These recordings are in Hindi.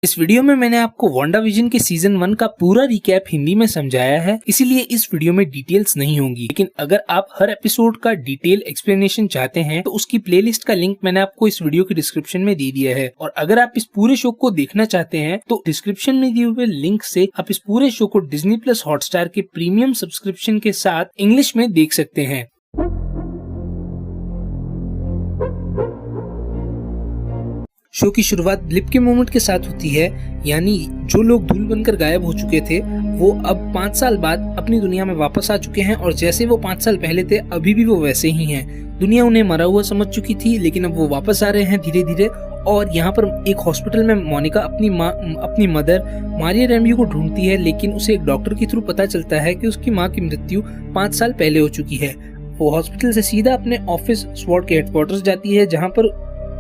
इस वीडियो में मैंने आपको वांडाविजन के सीजन 1 का पूरा रिकैप हिंदी में समझाया है, इसीलिए इस वीडियो में डिटेल्स नहीं होंगी। लेकिन अगर आप हर एपिसोड का डिटेल एक्सप्लेनेशन चाहते हैं तो उसकी प्लेलिस्ट का लिंक मैंने आपको इस वीडियो के डिस्क्रिप्शन में दे दिया है। और अगर आप इस पूरे शो को देखना चाहते हैं तो डिस्क्रिप्शन में दिए हुए लिंक से आप इस पूरे शो को डिज्नी प्लस हॉटस्टार के प्रीमियम सब्सक्रिप्शन के साथ इंग्लिश में देख सकते हैं। शो की शुरुआत ब्लिप के मोमेंट के साथ होती है, यानी जो लोग धूल बनकर गायब हो चुके थे वो अब 5 साल बाद अपनी दुनिया में वापस आ चुके हैं और जैसे वो 5 साल पहले थे अभी भी वो वैसे ही हैं। दुनिया उन्हें मरा हुआ समझ चुकी थी, लेकिन अब वो वापस आ रहे हैं धीरे धीरे। और यहाँ पर एक हॉस्पिटल में मोनिका अपनी मदर मारिया रेम्ब्यू को ढूंढती है, लेकिन उसे एक डॉक्टर के थ्रू पता चलता है कि उसकी माँ की मृत्यु 5 साल पहले हो चुकी है। वो हॉस्पिटल से सीधा अपने ऑफिस स्वॉर्ड के हेडक्वार्टर्स जाती है, जहाँ पर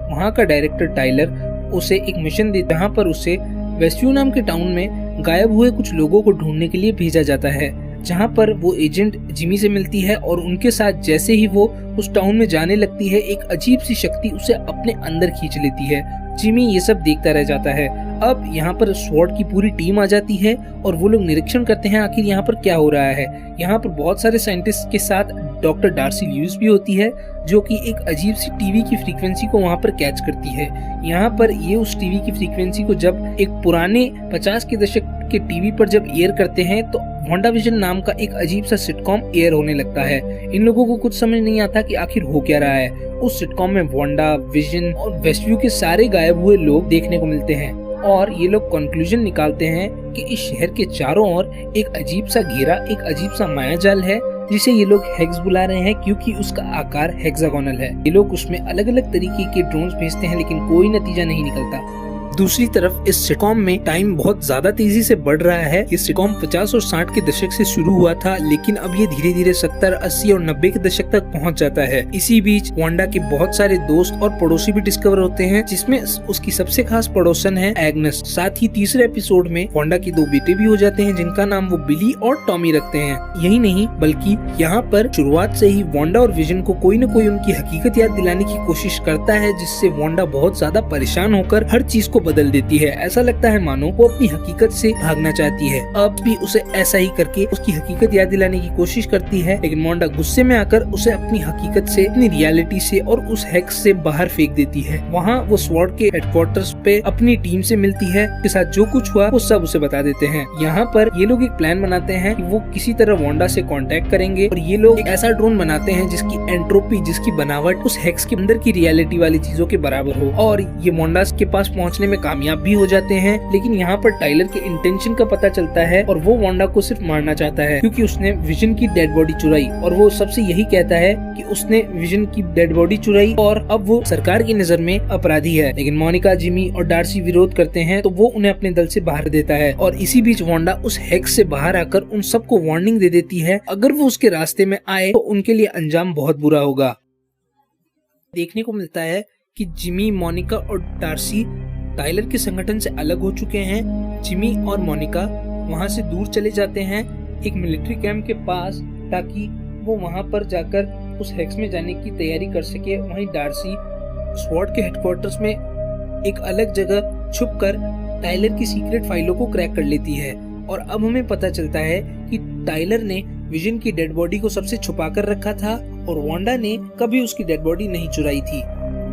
वहाँ का डायरेक्टर टाइलर उसे एक मिशन दे, जहाँ पर उसे वेस्टव्यू नाम के टाउन में गायब हुए कुछ लोगों को ढूंढने के लिए भेजा जाता है। जहाँ पर वो एजेंट जिमी से मिलती है और उनके साथ जैसे ही वो उस टाउन में जाने लगती है, एक अजीब सी शक्ति उसे अपने अंदर खींच लेती है। जिमी ये सब देखता रह जाता है। अब यहाँ पर स्वॉर्ड की पूरी टीम आ जाती है और वो लोग निरीक्षण करते हैं आखिर यहाँ पर क्या हो रहा है। यहाँ पर बहुत सारे साइंटिस्ट के साथ डॉक्टर डार्सी ल्यूइस भी होती है, जो कि एक अजीब सी टीवी की फ्रीक्वेंसी को वहाँ पर कैच करती है। यहाँ पर ये उस टीवी की फ्रीक्वेंसी को जब एक पुराने 50 के दशक के टीवी पर जब एयर करते हैं तो वांडाविजन नाम का एक अजीब सा सिटकॉम एयर होने लगता है। इन लोगों को कुछ समझ नहीं आता कि आखिर हो क्या रहा है। उस सिटकॉम में वांडा, विजन और वेस्टव्यू के सारे गायब हुए लोग देखने को मिलते हैं और ये लोग कंक्लूजन निकालते हैं कि इस शहर के चारों ओर एक अजीब सा घेरा, एक अजीब सा मायाजाल है, जिसे ये लोग हेक्स बुला रहे हैं क्योंकि उसका आकार हेक्सागोनल है। ये लोग उसमें अलग अलग तरीके के ड्रोन्स भेजते हैं, लेकिन कोई नतीजा नहीं निकलता। दूसरी तरफ इस सिटकॉम में टाइम बहुत ज्यादा तेजी से बढ़ रहा है। ये सिटकॉम 50 और 60 के दशक से शुरू हुआ था, लेकिन अब ये धीरे धीरे 70, 80 और 90 के दशक तक पहुंच जाता है। इसी बीच वांडा के बहुत सारे दोस्त और पड़ोसी भी डिस्कवर होते हैं, जिसमें उसकी सबसे खास पड़ोसन है एग्नेस। साथ ही तीसरे एपिसोड में वांडा के 2 बेटे भी हो जाते हैं, जिनका नाम वो बिली और टॉमी रखते हैं। यही नहीं बल्कि यहाँ पर शुरुआत से ही वांडा और विजन को कोई न कोई उनकी हकीकत याद दिलाने की कोशिश करता है, जिससे वांडा बहुत ज्यादा परेशान होकर हर चीज को बदल देती है। ऐसा लगता है मानो वो अपनी हकीकत से भागना चाहती है। अब भी उसे ऐसा ही करके उसकी हकीकत याद दिलाने की कोशिश करती है, लेकिन वांडा गुस्से में आकर उसे अपनी हकीकत से, अपनी रियलिटी से और उस हेक्स से बाहर फेंक देती है। वहाँ वो स्वॉर्ड के हेडक्वार्टर्स पे अपनी टीम से मिलती है, उसके साथ जो कुछ हुआ वो सब उसे बता देते हैं। यहाँ पर ये लोग एक प्लान बनाते हैं कि वो किसी तरह वांडा से कांटेक्ट करेंगे और ये लोग एक ऐसा ड्रोन बनाते हैं जिसकी एंट्रोपी, जिसकी बनावट उस हेक्स के अंदर की रियलिटी वाली चीजों के बराबर हो, और ये वांडा के पास पहुँचने में कामयाब भी हो जाते हैं। लेकिन यहाँ पर टाइलर के इंटेंशन का पता चलता है और वो वांडा को सिर्फ मारना चाहता है, क्योंकि उसने विजन की डेड बॉडी चुराई और वो सबसे यही कहता है कि उसने विजन की डेड बॉडी चुराई और अब वो सरकार की नजर में अपराधी है। लेकिन मोनिका, जिमी और डार्सी विरोध करते हैं तो वो उन्हें अपने दल से बाहर देता है और इसी बीच वांडा उस हेक्स से बाहर आकर उन सबको वार्निंग दे देती है, अगर वो उसके रास्ते में आए तो उनके लिए अंजाम बहुत बुरा होगा। देखने को मिलता है कि जिमी, मोनिका और डार्सी टाइलर के संगठन से अलग हो चुके हैं। जिमी और मोनिका वहां से दूर चले जाते हैं एक मिलिट्री कैंप के पास, ताकि वो वहां पर जाकर उस हेक्स में जाने की तैयारी कर सके। वहीं डार्सी स्वॉर्ड के हेडक्वार्टर्स में एक अलग जगह छुपकर टाइलर की सीक्रेट फाइलों को क्रैक कर लेती है। और अब हमें पता चलता है कि टाइलर ने विजन की डेड बॉडी को सबसे छुपा कर रखा था और वांडा ने कभी उसकी डेड बॉडी नहीं चुराई थी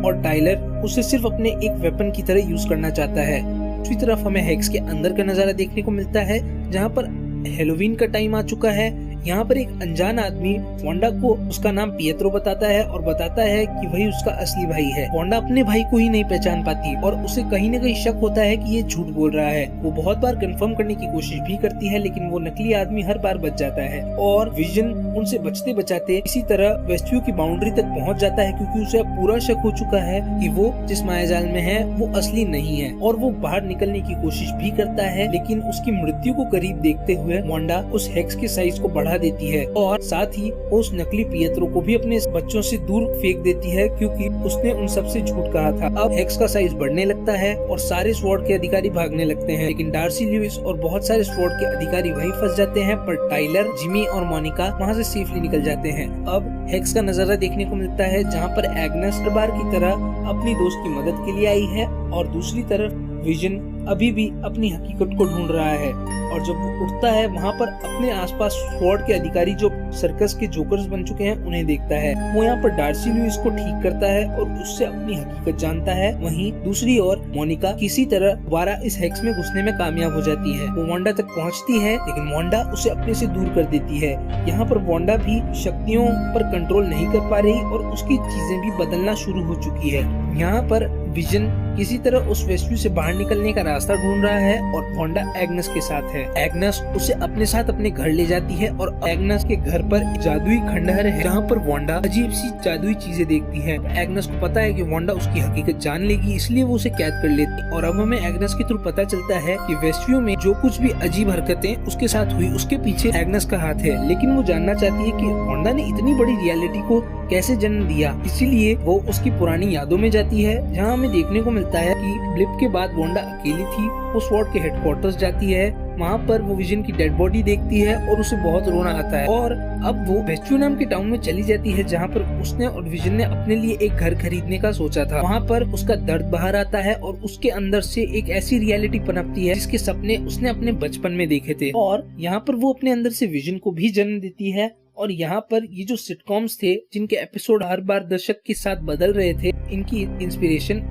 और टाइलर उसे सिर्फ अपने एक वेपन की तरह यूज करना चाहता है। दूसरी तरफ हमें हेक्स के अंदर का नजारा देखने को मिलता है, जहाँ पर हेलोवीन का टाइम आ चुका है। यहाँ पर एक अनजान आदमी वांडा को उसका नाम पिएत्रो बताता है और बताता है कि वही उसका असली भाई है। वांडा अपने भाई को ही नहीं पहचान पाती और उसे कहीं न कहीं शक होता है कि ये झूठ बोल रहा है। वो बहुत बार कंफर्म करने की कोशिश भी करती है, लेकिन वो नकली आदमी हर बार बच जाता है और विजन उनसे बचते बचाते इसी तरह वेस्टव्यू की बाउंड्री तक पहुँच जाता है, क्योंकि उसे अब पूरा शक हो चुका है कि वो जिस मायाजाल में है वो असली नहीं है। और वो बाहर निकलने की कोशिश भी करता है, लेकिन उसकी मृत्यु को करीब देखते हुए वांडा उस हेक्स के साइज को बढ़ा देती है और साथ ही उस नकली पिएत्रो को भी अपने बच्चों से दूर फेंक देती है, क्योंकि उसने उन सबसे झूठ कहा था। अब हेक्स का साइज बढ़ने लगता है और सारे स्वॉर्ड के अधिकारी भागने लगते हैं, लेकिन डार्सी ल्यूइस और बहुत सारे स्वॉर्ड के अधिकारी वहीं फंस जाते हैं, पर टाइलर, जिमी और मोनिका वहां से सेफली निकल जाते हैं। अब हेक्स का नजारा देखने को मिलता है, जहाँ पर एग्नेस हर बार की तरह अपनी दोस्त की मदद के लिए आई है और दूसरी तरफ विजन अभी भी अपनी हकीकत को ढूंढ रहा है और जब वो उठता है वहाँ पर अपने आसपास स्वॉर्ड के अधिकारी जो सर्कस के जोकर्स बन चुके हैं उन्हें देखता है। वो यहाँ पर डार्सी लुइस को ठीक करता है और उससे अपनी हकीकत जानता है। वहीं दूसरी ओर मोनिका किसी तरह दोबारा इस हेक्स में घुसने में कामयाब हो जाती है। वो वांडा तक पहुँचती है लेकिन वांडा उसे अपने से दूर कर देती है। यहाँ पर वांडा भी शक्तियों पर कंट्रोल नहीं कर पा रही और उसकी चीजें भी बदलना शुरू हो चुकी है। यहाँ पर विजन किसी तरह उस वेस्ट्यू से बाहर निकलने का रास्ता ढूंढ रहा है और वांडा एग्नेस के साथ है। एग्नेस उसे अपने साथ अपने घर ले जाती है और एग्नेस के घर पर जादुई खंडहर है जहाँ पर वांडा अजीब सी जादुई चीजें देखती है। एग्नेस को पता है कि वांडा उसकी हकीकत जान लेगी, इसलिए वो उसे कैद कर लेती है। और अब हमें एग्नेस के थ्रू पता चलता है कि वेस्ट्यू में जो कुछ भी अजीब हरकतें उसके साथ हुई उसके पीछे एग्नेस का हाथ है। लेकिन वो जानना चाहती है कि वांडा ने इतनी बड़ी रियलिटी को कैसे जन्म दिया, इसीलिए वो उसकी पुरानी यादों में जाती है जहाँ हमें देखने को मिलता है कि ब्लिप के बाद वांडा अकेली थी। वो स्वॉर्ड के हेडक्वार्टर्स जाती है, वहाँ पर वो विजन की डेड बॉडी देखती है और उसे बहुत रोना आता है। और अब वो वेस्ट्यू नाम के टाउन में चली जाती है जहाँ पर उसने और विजन ने अपने लिए एक घर खरीदने का सोचा था। वहाँ पर उसका दर्द बाहर आता है और उसके अंदर से एक ऐसी रियलिटी पनपती है जिसके सपने उसने अपने बचपन में देखे थे। और यहाँ पर वो अपने अंदर से विजन को भी जन्म देती है। और यहाँ पर ये जो सिटकॉम्स थे जिनके एपिसोड हर बार दर्शक के साथ बदल रहे थे, इनकी इंस्पिरेशन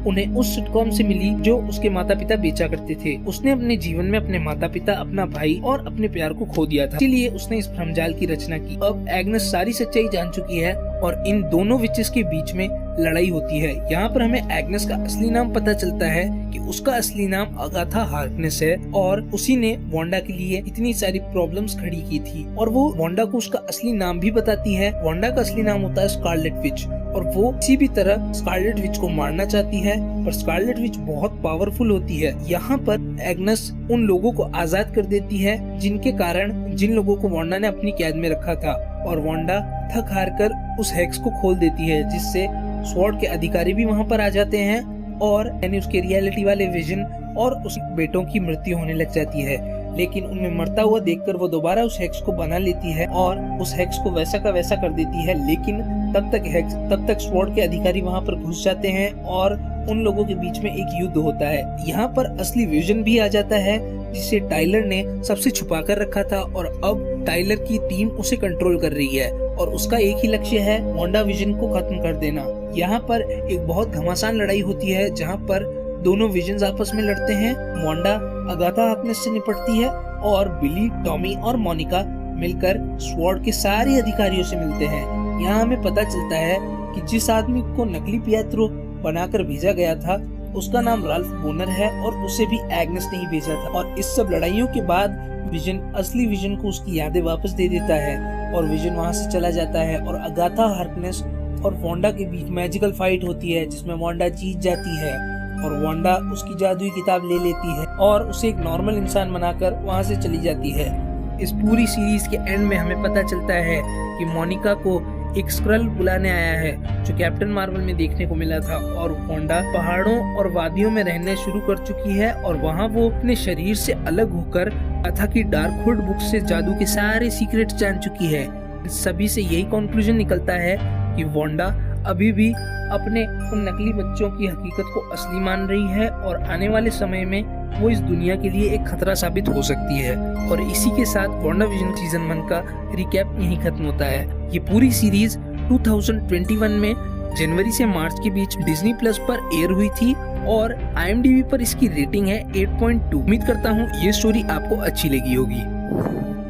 उन्हें उस सिटकॉम से मिली जो उसके माता पिता बेचा करते थे। उसने अपने जीवन में अपने माता पिता, अपना भाई और अपने प्यार को खो दिया था, इसीलिए उसने इस भ्रमजाल की रचना की। अब एग्नेस सारी सच्चाई जान चुकी है और इन दोनों विचेस के बीच में लड़ाई होती है। यहाँ पर हमें एग्नेस का असली नाम पता चलता है कि उसका असली नाम अगाथा हार्कनेस है और उसी ने वांडा के लिए इतनी सारी प्रॉब्लम्स खड़ी की थी। और वो वांडा को उसका असली नाम भी बताती है। वांडा का असली नाम होता है स्कारलेट विच और वो किसी भी तरह स्कारलेट विच को मारना चाहती है, पर स्कारलेट विच बहुत पावरफुल होती है। यहाँ पर एग्नेस उन लोगों को आजाद कर देती है जिनके कारण जिन लोगों को वांडा ने अपनी कैद में रखा था। और वांडा थक हार कर उस हेक्स को खोल देती है जिससे स्वॉर्ड के अधिकारी भी वहाँ पर आ जाते हैं और यानी उसके रियलिटी वाले विजन और उसके बेटों की मृत्यु होने लग जाती है। लेकिन उनमें मरता हुआ देखकर वो दोबारा उस हेक्स को बना लेती है और उस हेक्स को वैसा का वैसा कर देती है। लेकिन तब तक स्वॉर्ड के अधिकारी वहाँ पर घुस जाते हैं और उन लोगों के बीच में एक युद्ध होता है। यहाँ पर असली विजन भी आ जाता है जिसे टाइलर ने सबसे छुपा कर रखा था और अब टाइलर की टीम उसे कंट्रोल कर रही है और उसका एक ही लक्ष्य है वांडा विजन को खत्म कर देना। यहाँ पर एक बहुत घमासान लड़ाई होती है जहाँ पर दोनों विजन्स आपस में लड़ते हैं। वांडा अगाथा हार्कनेस से निपटती है और बिली, टॉमी और मोनिका मिलकर स्वॉर्ड के सारे अधिकारियों से मिलते हैं। यहाँ हमें पता चलता है कि जिस आदमी को नकली पिएत्रो बनाकर भेजा गया था उसका नाम राल्फ बोनर है और उसे भी एग्नेस ने ही भेजा था। और इस सब लड़ाइयों के बाद विजन असली विजन को उसकी यादें वापस दे देता है और विजन वहाँ से चला जाता है और अगाथा हार्कनेस और वांडा के बीच मैजिकल फाइट होती है जिसमें वांडा जीत जाती है और वांडा उसकी जादुई किताब ले लेती है और उसे एक नॉर्मल इंसान बनाकर वहाँ से चली जाती है। इस पूरी सीरीज के एंड में हमें पता चलता है कि मोनिका को एक स्क्रल बुलाने आया है जो कैप्टन मार्वल में देखने को मिला था और वांडा पहाड़ों और वादियों में रहने शुरू कर चुकी है और वहाँ वो अपने शरीर से अलग होकर अथा की डार्कहुड बुक से जादू के सारे सीक्रेट जान चुकी है। सभी से यही कंक्लूजन निकलता है कि वांडा अभी भी अपने उन नकली बच्चों की हकीकत को असली मान रही है और आने वाले समय में वो इस दुनिया के लिए एक खतरा साबित हो सकती है। और इसी के साथ वांडा विजन सीजन 1 का रिकैप यहीं खत्म होता है। ये पूरी सीरीज 2021 में जनवरी से मार्च के बीच डिज्नी प्लस पर एयर हुई थी और IMDb पर इसकी रेटिंग है 8.2। उम्मीद करता हूँ ये स्टोरी आपको अच्छी लगी होगी।